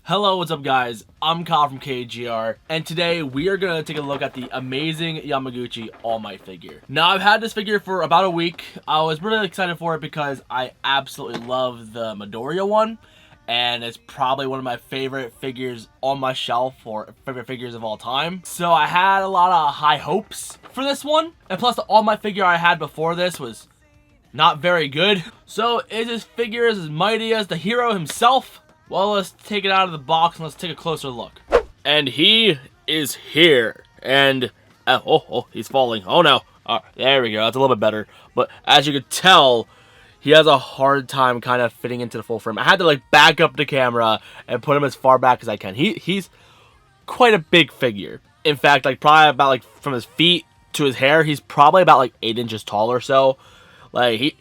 Hello, what's up guys? I'm Kyle from KGR, and today we are going to take a look at the amazing Yamaguchi All Might figure. Now, I've had this figure for about a week. I was really excited for it because I absolutely love the Midoriya one, and it's probably one of my favorite figures on my shelf, or favorite figures of all time. So I had a lot of high hopes for this one, and plus the All Might figure I had before this was not very good. So is this figure as mighty as the hero himself? Well, let's take it out of the box and let's take a closer look. And he is here. And, he's falling. Oh no. There we go. That's a little bit better. But as you could tell, he has a hard time kind of fitting into the full frame. I had to like back up the camera and put him as far back as I can. He's quite a big figure. In fact, like probably about like from his feet to his hair, he's probably about like 8 inches tall or so. Like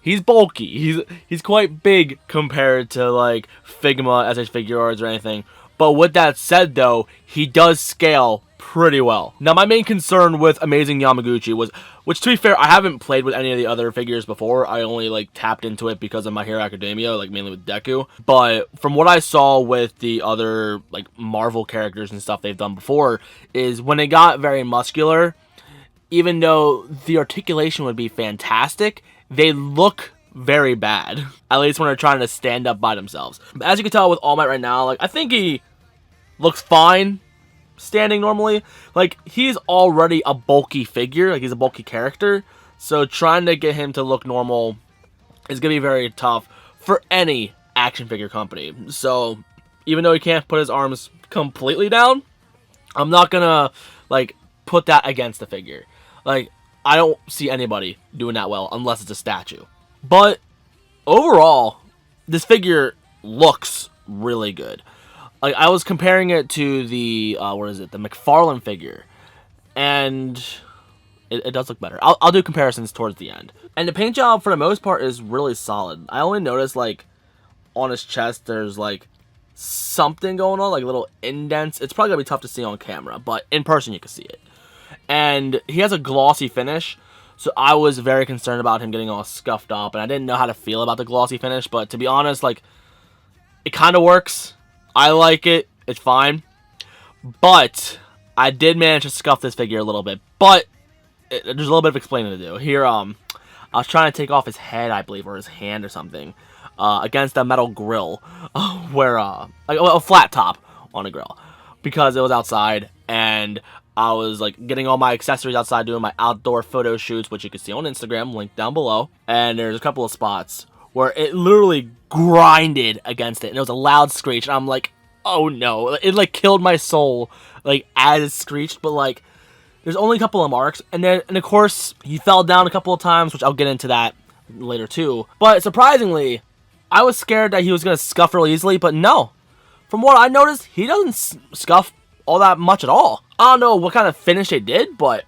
he's bulky. He's quite big compared to like Figma SH figure arts or anything. But with that said though, he does scale pretty well. Now my main concern with Amazing Yamaguchi was, which to be fair, I haven't played with any of the other figures before. I only like tapped into it because of My Hero Academia, like mainly with Deku. But from what I saw with the other like Marvel characters and stuff they've done before, is when it got very muscular, even though the articulation would be fantastic, they look very bad. At least when they're trying to stand up by themselves. As you can tell with All Might right now, like I think he looks fine standing normally. Like he's already a bulky figure, like he's a bulky character. So trying to get him to look normal is gonna be very tough for any action figure company. So even though he can't put his arms completely down, I'm not gonna like put that against the figure. Like I don't see anybody doing that well unless it's a statue. But overall, this figure looks really good. Like I was comparing it to the the McFarlane figure, and it does look better. I'll do comparisons towards the end. And the paint job for the most part is really solid. I only noticed like on his chest there's like something going on, like little indents. It's probably gonna be tough to see on camera, but in person you can see it. And he has a glossy finish, so I was very concerned about him getting all scuffed up, and I didn't know how to feel about the glossy finish, but to be honest, like, it kind of works. I like it. It's fine. But I did manage to scuff this figure a little bit, but there's a little bit of explaining to do. Here, I was trying to take off his head, I believe, or his hand or something, against a metal grill, where, like a flat top on a grill, because it was outside, and I was like getting all my accessories outside, doing my outdoor photo shoots, which you can see on Instagram, link down below. And there's a couple of spots where it literally grinded against it, and it was a loud screech. And I'm like, oh no, it like killed my soul, like as it screeched. But like, there's only a couple of marks, and of course he fell down a couple of times, which I'll get into that later too. But surprisingly, I was scared that he was gonna scuff really easily, but no. From what I noticed, he doesn't scuff all that much at all. I don't know what kind of finish they did, but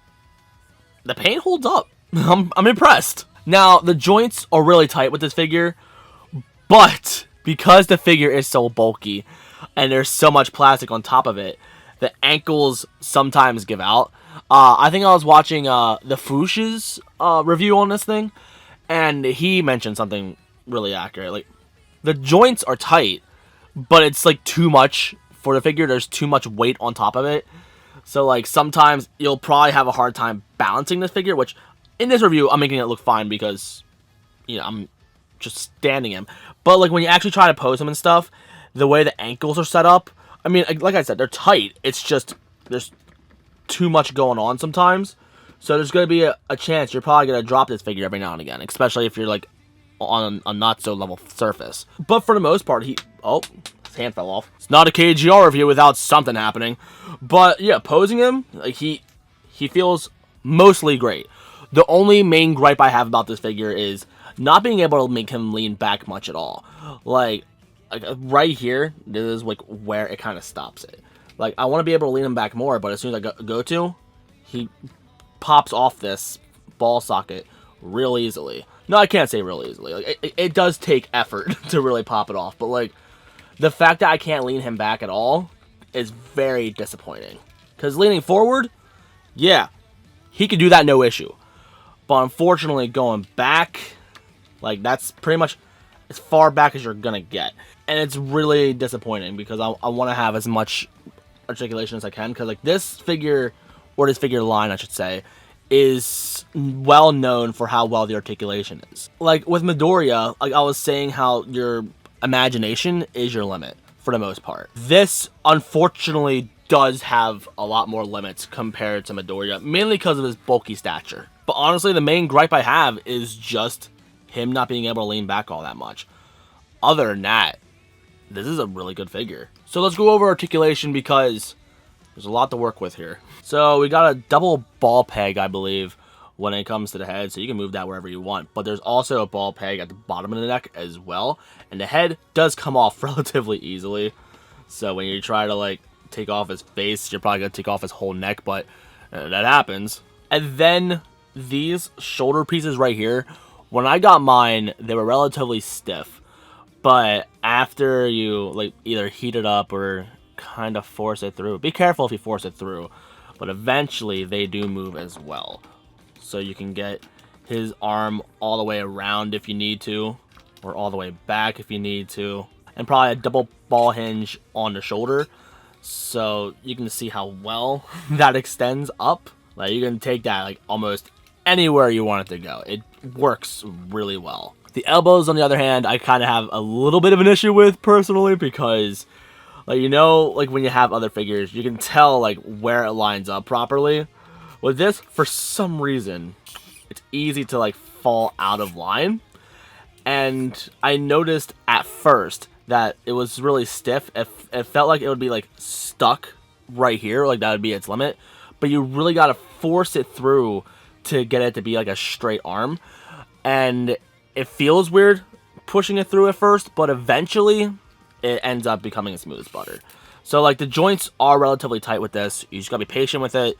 the paint holds up. I'm impressed. Now, the joints are really tight with this figure, but because the figure is so bulky and there's so much plastic on top of it, the ankles sometimes give out. I think I was watching the Foosh's review on this thing, and he mentioned something really accurate. Like, the joints are tight, but it's like too much for the figure. There's too much weight on top of it. So like sometimes you'll probably have a hard time balancing this figure, which in this review I'm making it look fine because, you know, I'm just standing him. But like when you actually try to pose him and stuff, the way the ankles are set up, I mean, like I said, they're tight. It's just there's too much going on sometimes. So there's going to be a chance you're probably going to drop this figure every now and again, especially if you're like on a not so level surface. But for the most part, his hand fell off. It's not a KGR review without something happening. But yeah, posing him, like he feels mostly great. The only main gripe I have about this figure is not being able to make him lean back much at all. Like right here, this is like where it kind of stops it. Like I want to be able to lean him back more, but as soon as I go to, he pops off this ball socket real easily. No, I can't say real easily. Like it does take effort to really pop it off, but like the fact that I can't lean him back at all is very disappointing. Because leaning forward, yeah, he could do that no issue. But unfortunately, going back, like that's pretty much as far back as you're gonna get. And it's really disappointing because I want to have as much articulation as I can, because like this figure, or this figure line I should say, is well known for how well the articulation is. Like with Midoriya, like I was saying, how your imagination is your limit for the most part. This unfortunately does have a lot more limits compared to Midoriya, mainly because of his bulky stature. But honestly, the main gripe I have is just him not being able to lean back all that much. Other than that, this is a really good figure. So let's go over articulation, because there's a lot to work with here. So we got a double ball peg, I believe, when it comes to the head, so you can move that wherever you want. But there's also a ball peg at the bottom of the neck as well, and the head does come off relatively easily. So when you try to like take off his face, you're probably gonna take off his whole neck, but that happens. And then these shoulder pieces right here, when I got mine, they were relatively stiff. But after you like either heat it up or kind of force it through, be careful if you force it through, but eventually they do move as well. So you can get his arm all the way around if you need to, or all the way back if you need to, and probably a double ball hinge on the shoulder, so you can see how well that extends up. Like you can take that like almost anywhere you want it to go. It works really well. The elbows, on the other hand, I kind of have a little bit of an issue with personally, because like, you know, like when you have other figures, you can tell like where it lines up properly. With this, for some reason, it's easy to like fall out of line. And I noticed at first that it was really stiff. It felt like it would be like stuck right here, like that would be its limit. But you really got to force it through to get it to be like a straight arm. And it feels weird pushing it through at first, but eventually it ends up becoming as smooth as butter. So like the joints are relatively tight with this. You just gotta be patient with it.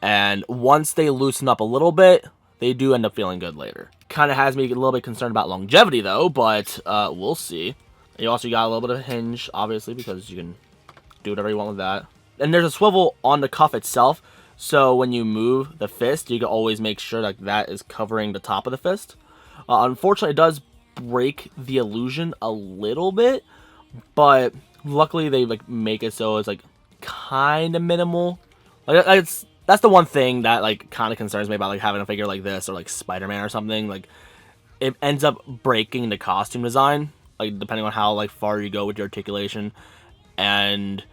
And once they loosen up a little bit, they do end up feeling good later. Kind of has me a little bit concerned about longevity though, but we'll see. You also got a little bit of a hinge, obviously, because you can do whatever you want with that. And there's a swivel on the cuff itself, so when you move the fist, you can always make sure that that is covering the top of the fist. Unfortunately, it does break the illusion a little bit, but luckily they like make it so it's like kind of minimal. Like that's the one thing that like kind of concerns me about like having a figure like this or like Spider-Man or something. Like it ends up breaking the costume design, like depending on how like far you go with your articulation. And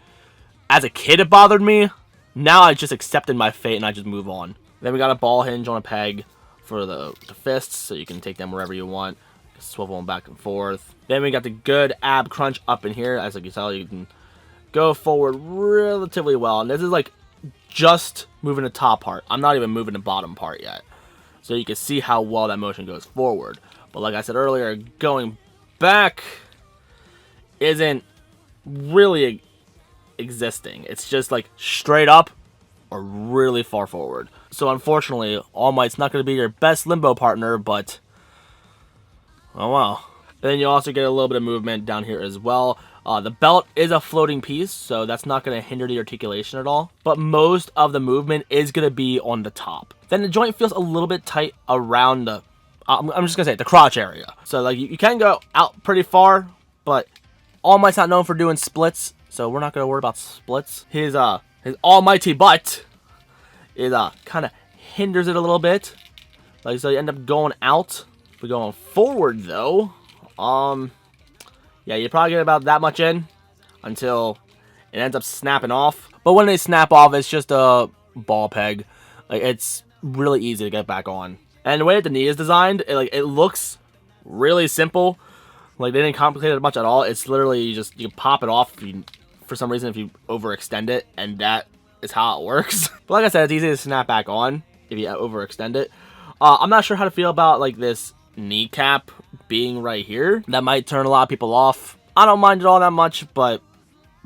as a kid, it bothered me. Now I just accepted my fate and I just move on. Then we got a ball hinge on a peg for the fists, so you can take them wherever you want, swivel them back and forth. Then we got the good ab crunch up in here. As you can tell, you can go forward relatively well, and this is like just moving the top part. I'm not even moving the bottom part yet, so you can see how well that motion goes forward. But like I said earlier, going back isn't really existing. It's just like straight up or really far forward. So unfortunately, All Might's not going to be your best limbo partner, but oh well. Then you also get a little bit of movement down here as well. The belt is a floating piece, so that's not going to hinder the articulation at all. But most of the movement is going to be on the top. Then the joint feels a little bit tight around the, I'm just going to say, the crotch area. So like you can go out pretty far, but All Might's not known for doing splits, so we're not going to worry about splits. His almighty butt is kind of hinders it a little bit. Like, so you end up going out. If we're going forward though, yeah, you probably get about that much in until it ends up snapping off. But when they snap off, it's just a ball peg. Like, it's really easy to get back on. And the way that the knee is designed, it looks really simple. Like, they didn't complicate it much at all. It's literally you pop it off for some reason if you overextend it, and that is how it works. But like I said, it's easy to snap back on if you overextend it. I'm not sure how to feel about like this kneecap being right here. That might turn a lot of people off. I don't mind it all that much, but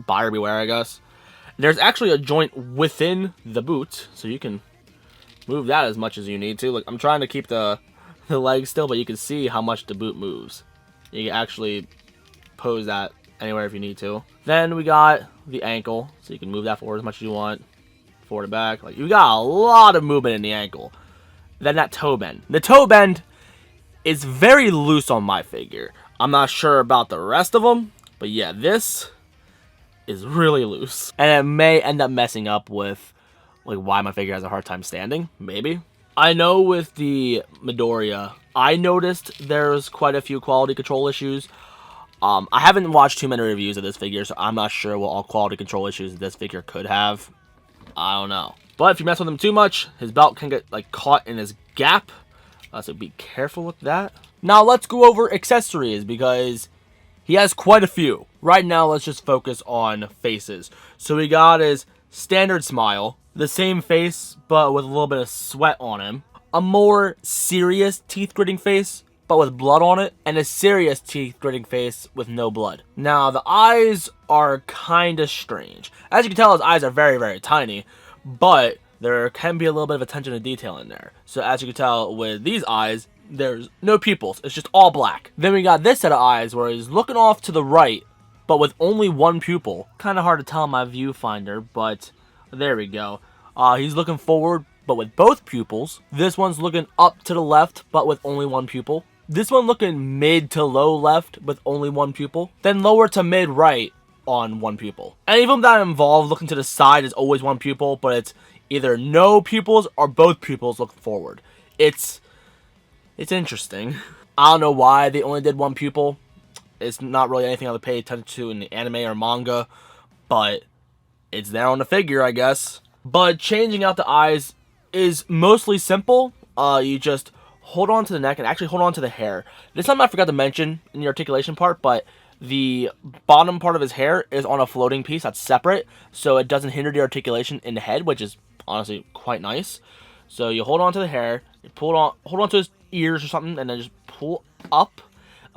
buyer beware, I guess. There's actually a joint within the boot, so you can move that as much as you need to. Like, I'm trying to keep the leg still, but you can see how much the boot moves. You can actually pose that anywhere if you need to. Then we got the ankle, so you can move that forward as much as you want, forward and back. Like, you got a lot of movement in the ankle. Then that toe bend. The toe bend is very loose on my figure. I'm not sure about the rest of them, but yeah, this is really loose. And it may end up messing up with like why my figure has a hard time standing, maybe. I know with the Midoriya, I noticed there's quite a few quality control issues. I haven't watched too many reviews of this figure, so I'm not sure what all quality control issues this figure could have. I don't know. But if you mess with him too much, his belt can get like caught in his gap. So be careful with that. Now let's go over accessories because he has quite a few. Right now, let's just focus on faces. So we got his standard smile, the same face, but with a little bit of sweat on him. A more serious teeth gritting face, but with blood on it. And a serious teeth gritting face with no blood. Now, the eyes are kind of strange. As you can tell, his eyes are very, very tiny. But there can be a little bit of attention to detail in there. So as you can tell with these eyes, there's no pupils. It's just all black. Then we got this set of eyes where he's looking off to the right, but with only one pupil. Kind of hard to tell in my viewfinder, but there we go. He's looking forward, but with both pupils. This one's looking up to the left, but with only one pupil. This one looking mid to low left with only one pupil. Then lower to mid right on one pupil. Any of them that involve looking to the side is always one pupil, but it's either no pupils or both pupils looking forward. It's interesting. I don't know why they only did one pupil. It's not really anything I would pay attention to in the anime or manga, but it's there on the figure, I guess. But changing out the eyes is mostly simple. You just hold on to the neck and actually hold on to the hair. There's something I forgot to mention in the articulation part, but the bottom part of his hair is on a floating piece that's separate, so it doesn't hinder the articulation in the head, which is honestly quite nice. So you hold on to the hair, you hold on to his ears or something, and then just pull up.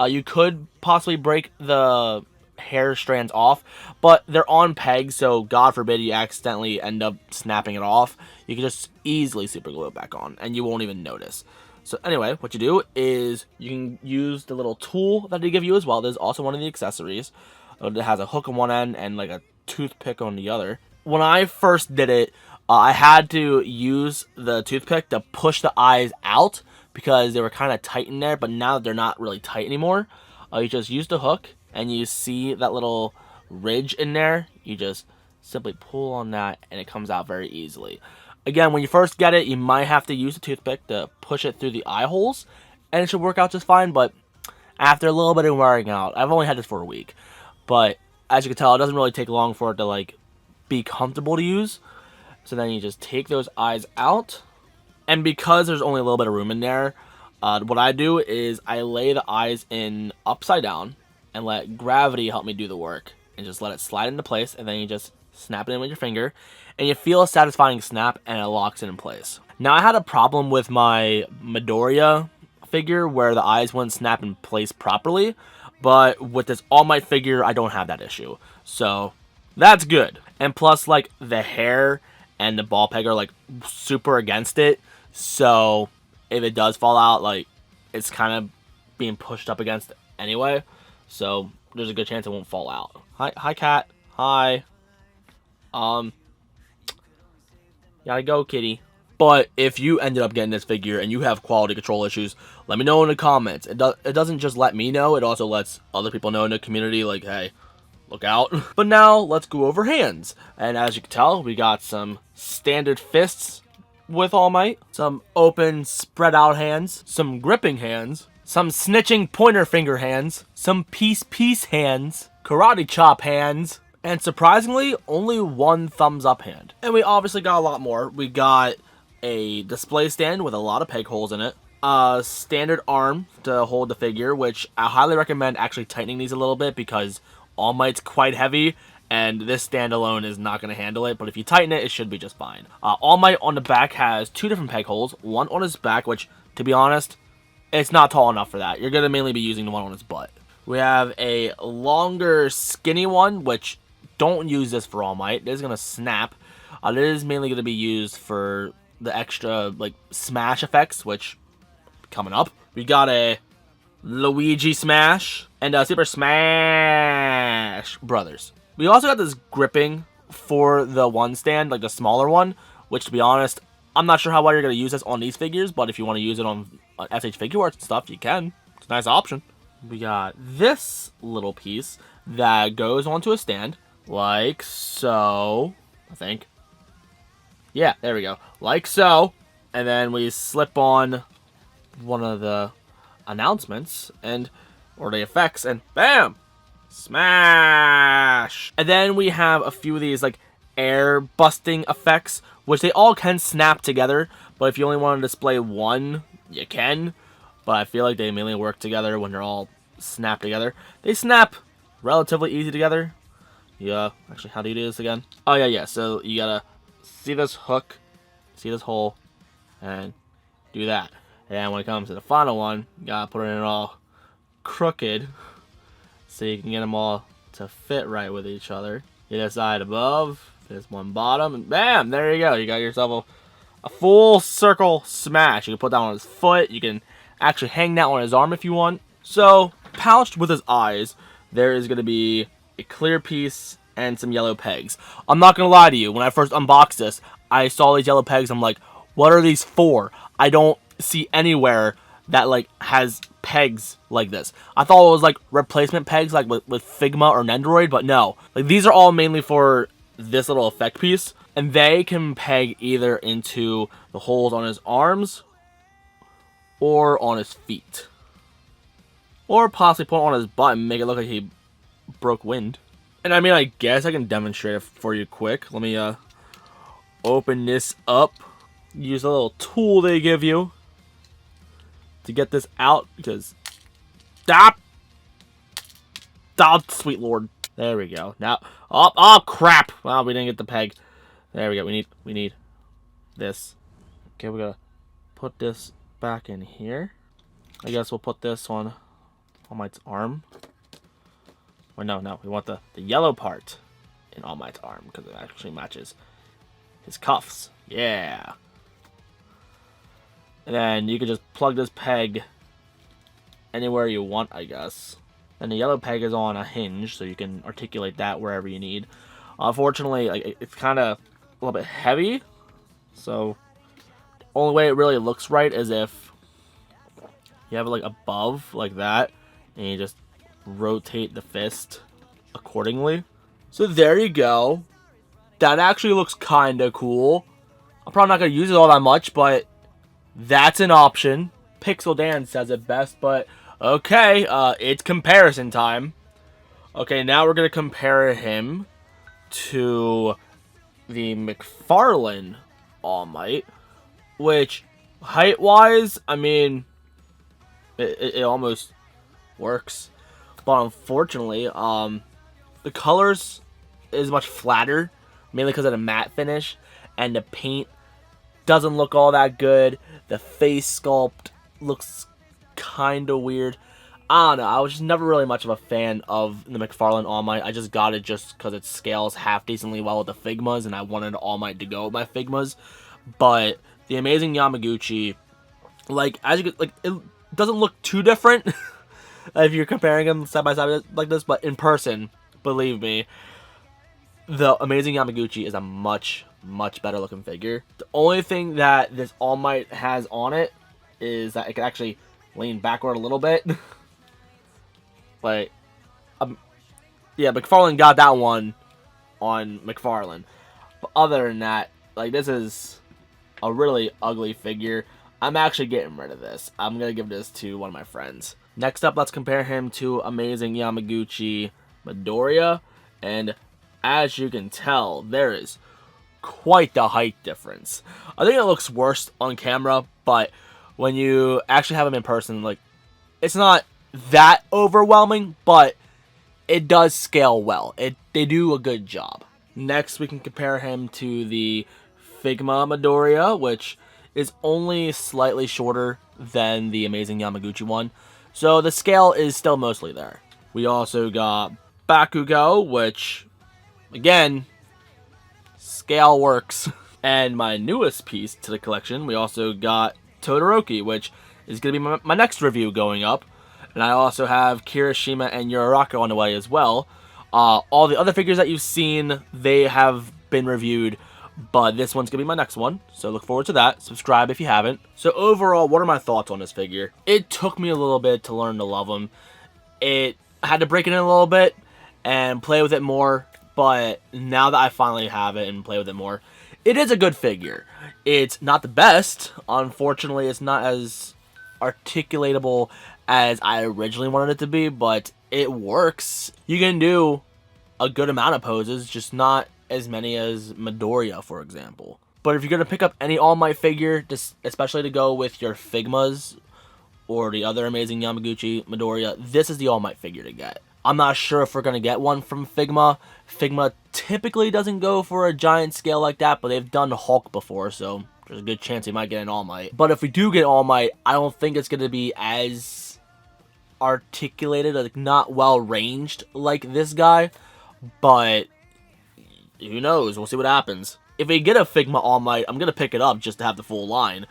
You could possibly break the hair strands off, but they're on pegs, so God forbid you accidentally end up snapping it off. You can just easily super glue it back on, and you won't even notice. So anyway, what you do is you can use the little tool that they give you as well. There's also one of the accessories. It has a hook on one end and like a toothpick on the other. When I first did it, I had to use the toothpick to push the eyes out because they were kind of tight in there, but now they're not really tight anymore. You just use the hook, and you see that little ridge in there. You just simply pull on that, and it comes out very easily. Again, when you first get it, you might have to use the toothpick to push it through the eye holes, and it should work out just fine, but after a little bit of wearing out, I've only had this for a week, but as you can tell, it doesn't really take long for it to like be comfortable to use. So then you just take those eyes out, and because there's only a little bit of room in there, what I do is I lay the eyes in upside down and let gravity help me do the work, and just let it slide into place, and then you just snap it in with your finger, and you feel a satisfying snap, and it locks it in place. Now, I had a problem with my Midoriya figure where the eyes wouldn't snap in place properly, but with this All Might figure, I don't have that issue, so that's good. And plus, like, the hair and the ball peg are like super against it, so if it does fall out, like, it's kind of being pushed up against it anyway, so there's a good chance it won't fall out. Hi cat. Hi. Gotta go, kitty. But if you ended up getting this figure and you have quality control issues, let me know in the comments. It doesn't just let me know, it also lets other people know in the community, like, hey, look out. But now, let's go over hands. And as you can tell, we got some standard fists with All Might, some open, spread out hands, some gripping hands, some snitching pointer finger hands, some peace hands, karate chop hands, and surprisingly, only one thumbs up hand. And we obviously got a lot more. We got a display stand with a lot of peg holes in it, a standard arm to hold the figure, which I highly recommend actually tightening these a little bit because All Might's quite heavy, and this stand alone is not going to handle it, but if you tighten it, it should be just fine. All Might on the back has two different peg holes, one on his back, which, to be honest, it's not tall enough for that. You're going to mainly be using the one on his butt. We have a longer, skinny one, which don't use this for All Might. This is going to snap. It is mainly going to be used for the extra, like, smash effects, which, coming up. We got a Luigi Smash and a Super Smash Brothers. We also got this gripping for the one stand, like the smaller one, which, to be honest, I'm not sure how well you're going to use this on these figures, but if you want to use it on SH Figure Arts and stuff, you can. It's a nice option. we got this little piece that goes onto a stand, like so, I think. Yeah, there we go, like so. And then we slip on one of the announcements or the effects, and bam! Smash! And then we have a few of these like air busting effects, which they all can snap together, but if you only want to display one, you can. But I feel like they mainly work together when they're all snapped together. They snap relatively easy together. Yeah, actually, how do you do this again? Oh yeah, so you gotta see this hook, see this hole, and do that. And when it comes to the final one, you gotta put it in all crooked so you can get them all to fit right with each other. Get a side above, this one bottom, and bam, there you go. You got yourself a full circle smash. You can put that on his foot. You can actually hang that on his arm if you want. So, pouched with his eyes, there is going to be a clear piece and some yellow pegs. I'm not going to lie to you. When I first unboxed this, I saw these yellow pegs. I'm like, what are these for? I don't see anywhere that like has pegs like this. I thought it was like replacement pegs like with Figma or Nendoroid, but no. Like these are all mainly for this little effect piece, and they can peg either into the holes on his arms or on his feet. Or possibly put it on his butt and make it look like he broke wind. And I mean, I guess I can demonstrate it for you quick. Let me open this up. Use a little tool they give you to get this out, because stop, sweet lord. There we go. Now, oh crap! Wow, we didn't get the peg. There we go. We need this. Okay, we're gonna put this back in here. I guess we'll put this on All Might's arm. Or no, we want the yellow part in All Might's arm because it actually matches his cuffs. Yeah. And then you can just plug this peg anywhere you want, I guess. And the yellow peg is on a hinge, so you can articulate that wherever you need. Unfortunately, like it's kind of a little bit heavy, so the only way it really looks right is if you have it like above, like that, and you just rotate the fist accordingly. So there you go. That actually looks kind of cool. I'm probably not going to use it all that much, but that's an option. Pixel Dan says it best, but okay, it's comparison time. Okay, now we're going to compare him to the McFarlane All Might, which height-wise, I mean, it almost works. But unfortunately, the colors is much flatter, mainly because of the matte finish, and the paint doesn't look all that good. The face sculpt looks kind of weird. I don't know. I was just never really much of a fan of the McFarlane All Might. I just got it just because it scales half decently well with the Figmas, and I wanted All Might to go with my Figmas. But the amazing Yamaguchi, like as you could, like it doesn't look too different if you're comparing them side by side like this. But in person, believe me, the amazing Yamaguchi is a much better looking figure. The only thing that this All Might has on it is that it can actually lean backward a little bit. Like, yeah, McFarlane got that one on McFarlane. But other than that, like, this is a really ugly figure. I'm actually getting rid of this. I'm going to give this to one of my friends. Next up, let's compare him to amazing Yamaguchi Midoriya. And as you can tell, there is quite the height difference. I think it looks worse on camera, but when you actually have him in person, like, it's not that overwhelming, but it does scale well. They do a good job. Next, we can compare him to the Figma Midoriya, which is only slightly shorter than the amazing Yamaguchi one. So the scale is still mostly there. We also got Bakugo, which, again, scale works. And my newest piece to the collection, we also got Todoroki, which is going to be my next review going up. And I also have Kirishima and Yuraraka on the way as well. All the other figures that you've seen, they have been reviewed, but this one's going to be my next one, so look forward to that. Subscribe if you haven't. So overall, what are my thoughts on this figure? It took me a little bit to learn to love him. I had to break it in a little bit and play with it more, but now that I finally have it and play with it more, it is a good figure. It's not the best. Unfortunately, it's not as articulatable as I originally wanted it to be, but it works. You can do a good amount of poses, just not as many as Midoriya, for example. But if you're going to pick up any All Might figure, especially to go with your Figmas or the other amazing Yamaguchi, Midoriya, this is the All Might figure to get. I'm not sure if we're going to get one from Figma. Figma typically doesn't go for a giant scale like that, but they've done Hulk before, so there's a good chance we might get an All Might. But if we do get All Might, I don't think it's going to be as articulated, like not well ranged like this guy. But who knows? We'll see what happens. If we get a Figma All Might, I'm going to pick it up just to have the full line.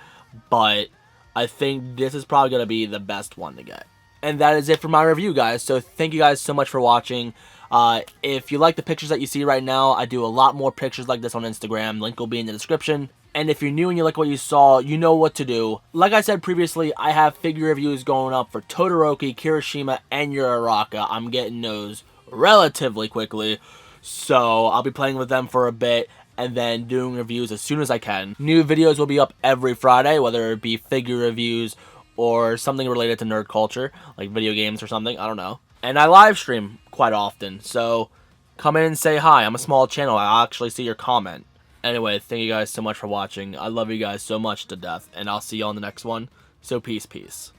But I think this is probably going to be the best one to get. And that is it for my review, guys. So thank you guys so much for watching. If you like the pictures that you see right now, I do a lot more pictures like this on Instagram. Link will be in the description. And if you're new and you like what you saw, you know what to do. Like I said previously, I have figure reviews going up for Todoroki, Kirishima, and Uraraka. I'm getting those relatively quickly. So I'll be playing with them for a bit and then doing reviews as soon as I can. New videos will be up every Friday, whether it be figure reviews or something related to nerd culture, like video games or something, I don't know. And I live stream quite often, so come in and say hi. I'm a small channel, I'll actually see your comment. Anyway, thank you guys so much for watching. I love you guys so much to death, and I'll see you on the next one. So peace.